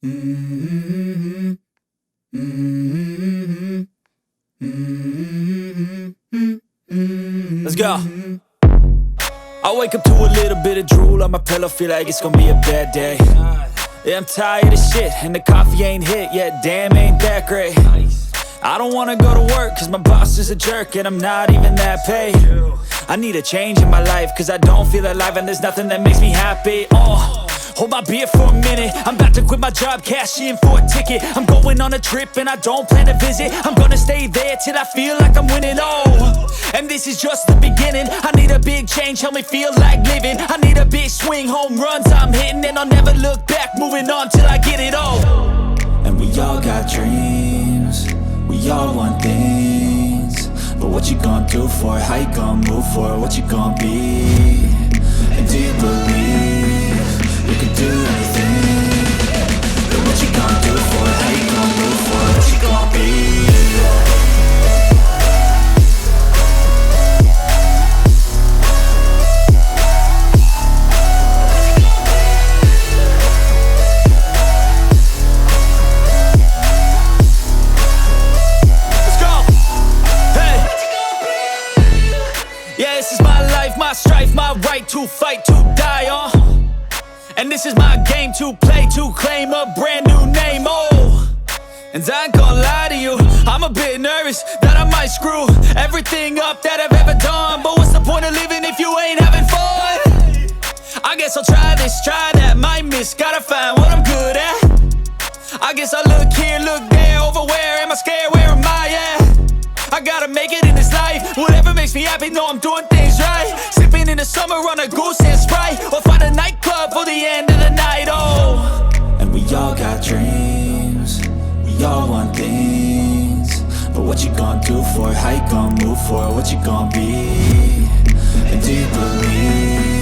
Mm-hmm. Mm-hmm. Mm-hmm. Let's go. I wake up to a little bit of drool on my pillow, feel like it's gonna be a bad day. Yeah, I'm tired of shit, and the coffee ain't hit yet, damn, ain't that great. I don't wanna go to work, cause my boss is a jerk, and I'm not even that paid. I need a change in my life, cause I don't feel alive, and there's nothing that makes me happy. Hold my beer for a minute, I'm about to quit my job, cash in for a ticket. I'm going on a trip and I don't plan to visit. I'm gonna stay there till I feel like I'm winning, and this is just the beginning. I need a big change, help me feel like living. I need a big swing, home runs I'm hitting, and I'll never look back, moving on till I get it all. And we all got dreams, we all want things, but what you gonna do for it? How you gonna move for it? What you gonna be? And do you believe you can do anything? But what you gonna do for it? How you gonna move for it? What you gonna be? This is my life, my strife, my right to fight, to die on. And this is my game to play, to claim a brand new name, And I ain't gonna lie to you, I'm a bit nervous that I might screw everything up that I've ever done. But what's the point of living if you ain't having fun? I guess I'll try this, try that, might miss, gotta find what I'm good at. I guess I look here, look there, over where am I scared, where am I at? I gotta make it in this life, whatever makes me happy, know I'm doing things right. Sipping in the summer on a goose and Sprite, or find a nightclub for the end of the night, And we all got dreams, we all want things, but what you gonna do for it? How you gonna move for it? What you gonna be? And do you believe